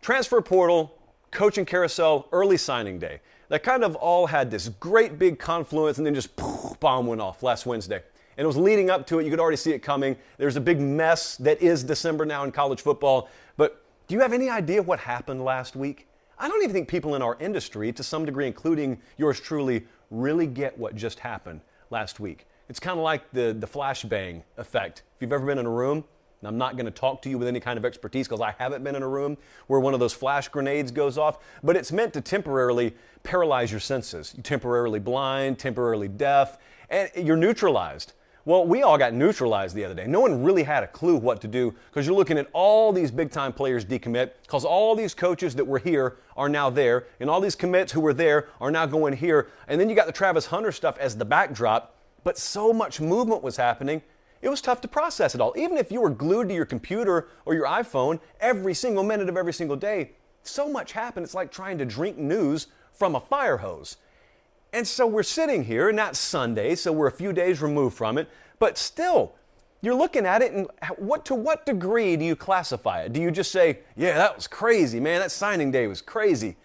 Transfer portal, coaching carousel, early signing day. That kind of all had this great big confluence and then just bomb went off last Wednesday. And it was leading up to it. You could already see it coming. There's a big mess that is December now in college football. But do you have any idea what happened last week? I don't even think people in our industry, to some degree, including yours truly, really get what just happened last week. It's kind of like the flashbang effect. If you've ever been in a room, and I'm not going to talk to you with any kind of expertise because I haven't been in a room where one of those flash grenades goes off, but it's meant to temporarily paralyze your senses. You're temporarily blind, temporarily deaf, and you're neutralized. Well, we all got neutralized the other day. No one really had a clue what to do because you're looking at all these big-time players decommit because all these coaches that were here are now there, and all these commits who were there are now going here. And then you got the Travis Hunter stuff as the backdrop, but so much movement was happening, it was tough to process it all. Even if you were glued to your computer or your iPhone every single minute of every single day, so much happened. It's like trying to drink news from a fire hose. And so we're sitting here, and that's Sunday, so we're a few days removed from it, but still, you're looking at it, and to what degree do you classify it? Do you just say, yeah, that was crazy, man, that signing day was crazy?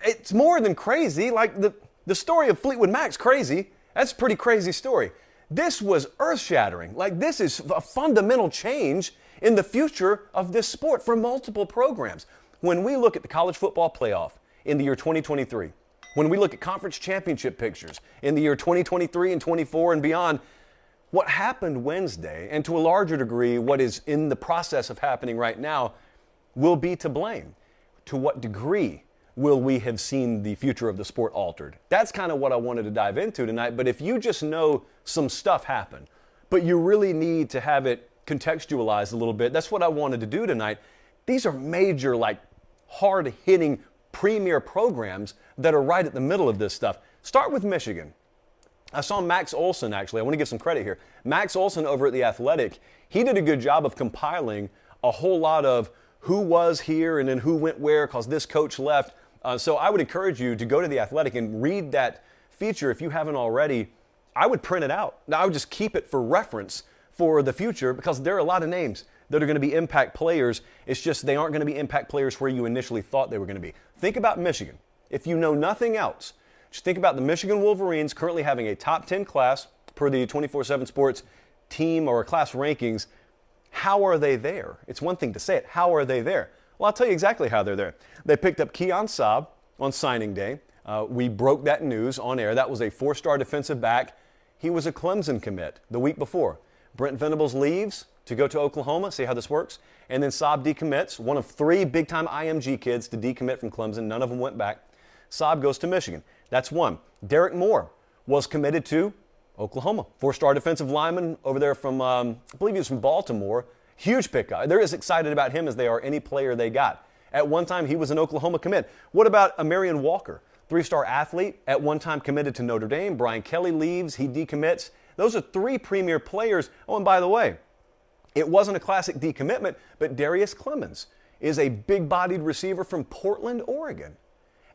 It's more than crazy. Like the story of Fleetwood Mac's crazy. That's a pretty crazy story. This was earth-shattering. Like, this is a fundamental change in the future of this sport for multiple programs. When we look at the college football playoff in the year 2023, when we look at conference championship pictures in the year 2023 and 24 and beyond, what happened Wednesday, and to a larger degree what is in the process of happening right now, will be to blame. To what degree will we have seen the future of the sport altered? That's kind of what I wanted to dive into tonight. But if you just know some stuff happened, but you really need to have it contextualized a little bit, that's what I wanted to do tonight. These are major, like, hard-hitting premier programs that are right at the middle of this stuff. Start with Michigan. I saw Max Olson, actually. I want to give some credit here. Max Olson over at The Athletic, he did a good job of compiling a whole lot of who was here and then who went where because this coach left. So I would encourage you to go to The Athletic and read that feature if you haven't already. I would print it out. Now, I would just keep it for reference for the future because there are a lot of names that are going to be impact players. It's just they aren't going to be impact players where you initially thought they were going to be. Think about Michigan. If you know nothing else, just think about the Michigan Wolverines currently having a top 10 class per the 24/7 Sports team or class rankings. How are they there? It's one thing to say it. How are they there? Well, I'll tell you exactly how they're there. They picked up Keon Saab on signing day. We broke that news on air. That was a 4-star defensive back. He was a Clemson commit the week before. Brent Venables leaves to go to Oklahoma. See how this works. And then Saab decommits, one of 3 big-time IMG kids to decommit from Clemson. None of them went back. Saab goes to Michigan. That's one. Derrick Moore was committed to Oklahoma. 4-star defensive lineman over there from, I believe he was from Baltimore. Huge pickup. They're as excited about him as they are any player they got. At one time, he was an Oklahoma commit. What about Amarian Walker? 3-star athlete, at one time committed to Notre Dame. Brian Kelly leaves, he decommits. Those are 3 premier players. Oh, and by the way, it wasn't a classic decommitment, but Darius Clemens is a big-bodied receiver from Portland, Oregon.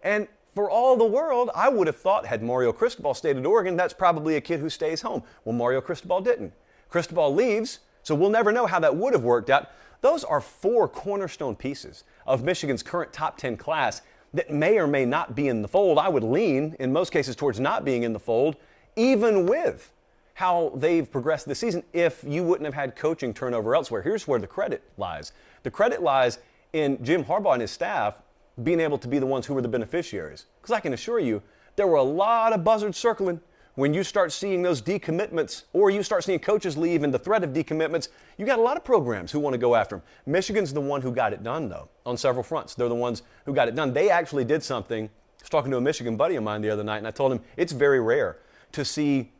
And for all the world, I would have thought, had Mario Cristobal stayed at Oregon, that's probably a kid who stays home. Well, Mario Cristobal didn't. Cristobal leaves, so we'll never know how that would have worked out. Those are 4 cornerstone pieces of Michigan's current top 10 class that may or may not be in the fold. I would lean, in most cases, towards not being in the fold, even with how they've progressed this season if you wouldn't have had coaching turnover elsewhere. Here's where the credit lies. The credit lies in Jim Harbaugh and his staff being able to be the ones who were the beneficiaries. Because I can assure you, there were a lot of buzzards circling. When you start seeing those decommitments or you start seeing coaches leave and the threat of decommitments, you got a lot of programs who want to go after them. Michigan's the one who got it done, though, on several fronts. They're the ones who got it done. They actually did something. I was talking to a Michigan buddy of mine the other night, and I told him it's very rare to see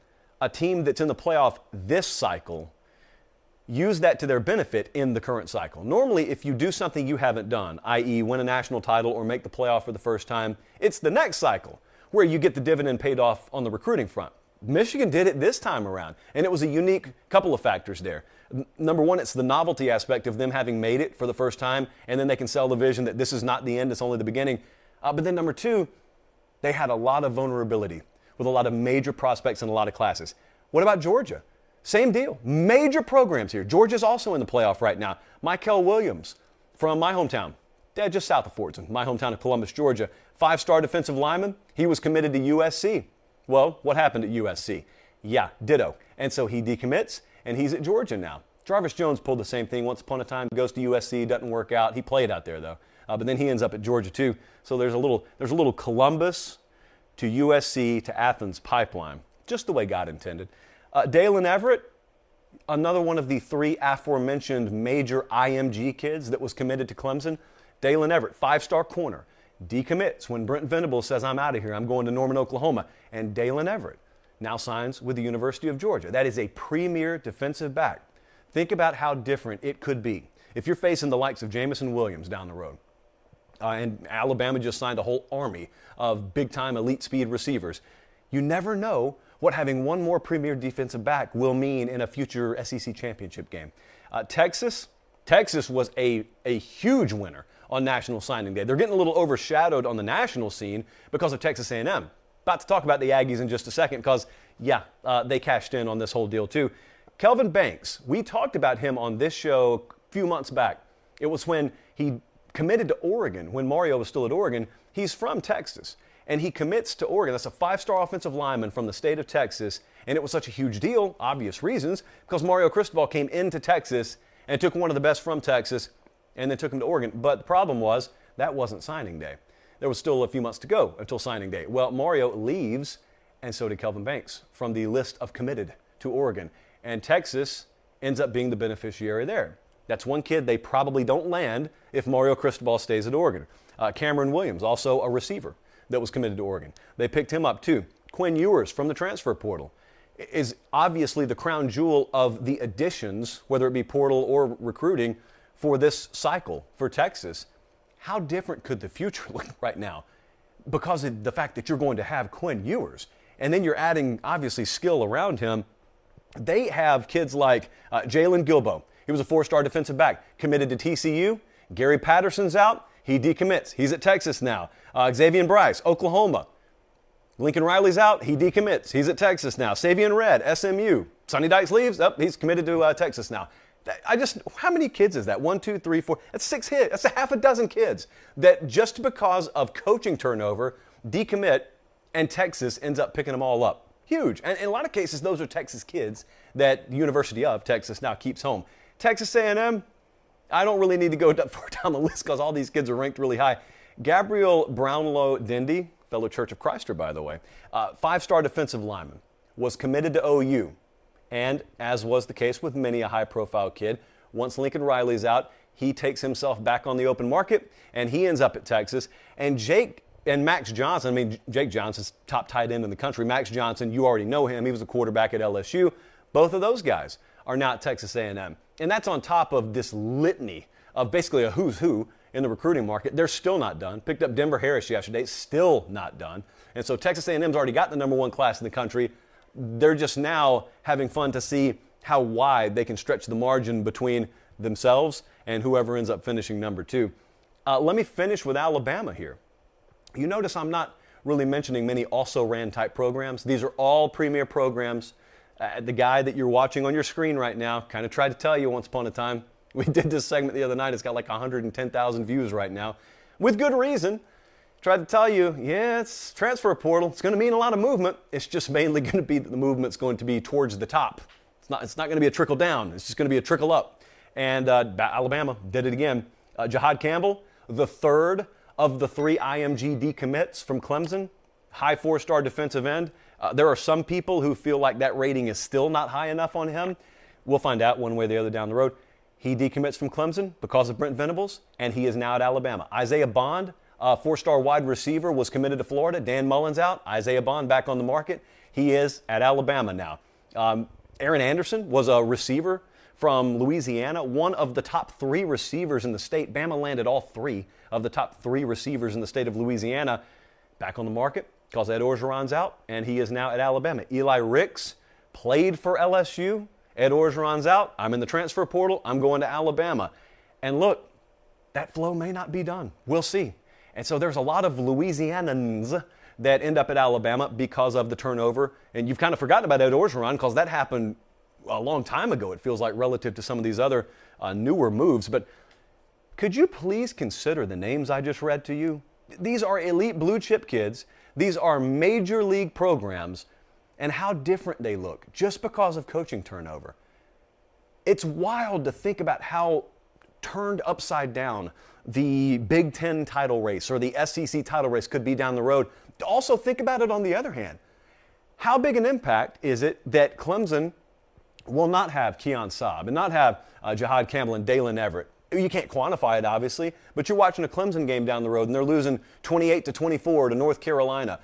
a team that's in the playoff this cycle use that to their benefit in the current cycle. Normally, if you do something you haven't done, i.e. win a national title or make the playoff for the first time, it's the next cycle where you get the dividend paid off on the recruiting front. Michigan did it this time around, and it was a unique couple of factors there. Number one, it's the novelty aspect of them having made it for the first time, and then they can sell the vision that this is not the end, it's only the beginning. But then number two, they had a lot of vulnerability with a lot of major prospects in a lot of classes. What about Georgia? Same deal. Major programs here. Georgia's also in the playoff right now. Mikel Williams from my hometown just south of Fortson, my hometown of Columbus, Georgia. 5-star defensive lineman. He was committed to USC. Well, what happened at USC? Yeah, ditto. And so he decommits, and he's at Georgia now. Jarvis Jones pulled the same thing once upon a time, goes to USC, doesn't work out. He played out there, though. But then he ends up at Georgia, too. So there's a little Columbus to USC to Athens pipeline, just the way God intended. Dalen Everett, another one of the 3 aforementioned major IMG kids that was committed to Clemson. Dalen Everett, 5-star corner, decommits when Brent Venables says, I'm out of here, I'm going to Norman, Oklahoma. And Dalen Everett now signs with the University of Georgia. That is a premier defensive back. Think about how different it could be if you're facing the likes of Jamison Williams down the road. And Alabama just signed a whole army of big-time elite speed receivers. You never know what having one more premier defensive back will mean in a future SEC championship game. Texas was a huge winner on National Signing Day. They're getting a little overshadowed on the national scene because of Texas A&M. About to talk about the Aggies in just a second because, they cashed in on this whole deal too. Kelvin Banks, we talked about him on this show a few months back. It was when he committed to Oregon, when Mario was still at Oregon. He's from Texas, and he commits to Oregon. That's a 5-star offensive lineman from the state of Texas, and it was such a huge deal, obvious reasons, because Mario Cristobal came into Texas and took one of the best from Texas and then took him to Oregon. But the problem was that wasn't signing day. There was still a few months to go until signing day. Well, Mario leaves, and so did Kelvin Banks from the list of committed to Oregon. And Texas ends up being the beneficiary there. That's one kid they probably don't land if Mario Cristobal stays at Oregon. Cameron Williams, also a receiver that was committed to Oregon. They picked him up too. Quinn Ewers from the transfer portal is obviously the crown jewel of the additions, whether it be portal or recruiting, for this cycle for Texas. How different could the future look right now? Because of the fact that you're going to have Quinn Ewers, and then you're adding, obviously, skill around him. They have kids like Jalen Gilbo. He was a 4-star defensive back, committed to TCU. Gary Patterson's out. He decommits. He's at Texas now. Xavier Bryce, Oklahoma. Lincoln Riley's out. He decommits. He's at Texas now. Savion Red, SMU. Sonny Dykes leaves. He's committed to Texas now. How many kids is that? 1, 2, 3, 4. That's 6 hits. That's a half a dozen kids that just because of coaching turnover decommit, and Texas ends up picking them all up. Huge. And in a lot of cases, those are Texas kids that the University of Texas now keeps home. Texas A&M, I don't really need to go far down the list because all these kids are ranked really high. Gabriel Brownlow Dindy, fellow Church of Christer, by the way, 5-star defensive lineman, was committed to OU. And as was the case with many a high-profile kid, once Lincoln Riley's out, he takes himself back on the open market, and he ends up at Texas. And Max Johnson, Jake Johnson's top tight end in the country. Max Johnson, you already know him. He was a quarterback at LSU. Both of those guys are now at Texas A&M. And that's on top of this litany of basically a who's who in the recruiting market. They're still not done. Picked up Denver Harris yesterday. Still not done. And so Texas A&M's already got the number 1 class in the country. They're just now having fun to see how wide they can stretch the margin between themselves and whoever ends up finishing number 2. Let me finish with Alabama here. You notice I'm not really mentioning many also-ran type programs. These are all premier programs. The guy that you're watching on your screen right now kind of tried to tell you once upon a time. We did this segment the other night. It's got like 110,000 views right now. With good reason. Tried to tell you, it's transfer portal. It's going to mean a lot of movement. It's just mainly going to be that the movement's going to be towards the top. It's not going to be a trickle down. It's just going to be a trickle up. And Alabama did it again. Jahad Campbell, the third of the 3 IMG decommits from Clemson, high 4-star defensive end. There are some people who feel like that rating is still not high enough on him. We'll find out one way or the other down the road. He decommits from Clemson because of Brent Venables, and he is now at Alabama. Isaiah Bond, 4-star wide receiver, was committed to Florida. Dan Mullen's out. Isaiah Bond back on the market. He is at Alabama now. Aaron Anderson was a receiver from Louisiana, one of the top 3 receivers in the state. Bama landed all 3 of the top 3 receivers in the state of Louisiana back on the market because Ed Orgeron's out, and he is now at Alabama. Eli Ricks played for LSU. Ed Orgeron's out. I'm in the transfer portal. I'm going to Alabama. And look, that flow may not be done. We'll see. And so there's a lot of Louisianans that end up at Alabama because of the turnover. And you've kind of forgotten about Ed Orgeron because that happened a long time ago, it feels like, relative to some of these other newer moves. But Could you please consider the names I just read to you? These are elite blue chip kids. These are major league programs, and how different they look just because of coaching turnover. It's wild to think about how turned upside down the Big Ten title race or the SEC title race could be down the road. Also think about it on the other hand. How big an impact is it that Clemson will not have Keon Saab and not have Jahad Campbell and Dalen Everett? You can't quantify it, obviously, but you're watching a Clemson game down the road and they're losing 28-24 to North Carolina.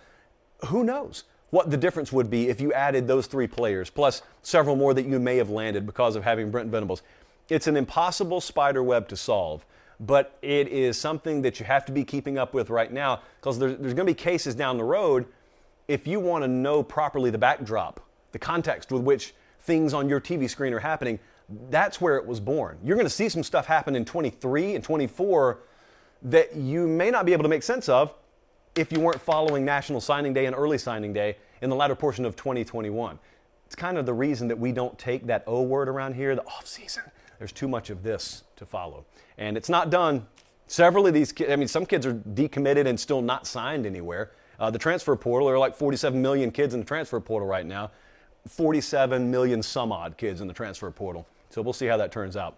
Who knows what the difference would be if you added those three players, plus several more that you may have landed because of having Brent Venables. It's an impossible spider web to solve, but it is something that you have to be keeping up with right now, because there's going to be cases down the road. If you want to know properly the backdrop, the context with which things on your TV screen are happening, that's where it was born. You're going to see some stuff happen in 23 and 24 that you may not be able to make sense of if you weren't following National Signing Day and Early Signing Day in the latter portion of 2021. It's kind of the reason that we don't take that O word around here, the off season. There's too much of this to follow. And it's not done. Several of these kids, some kids are decommitted and still not signed anywhere. The transfer portal, there are like 47 million kids in the transfer portal right now. 47 million some odd kids in the transfer portal. So we'll see how that turns out.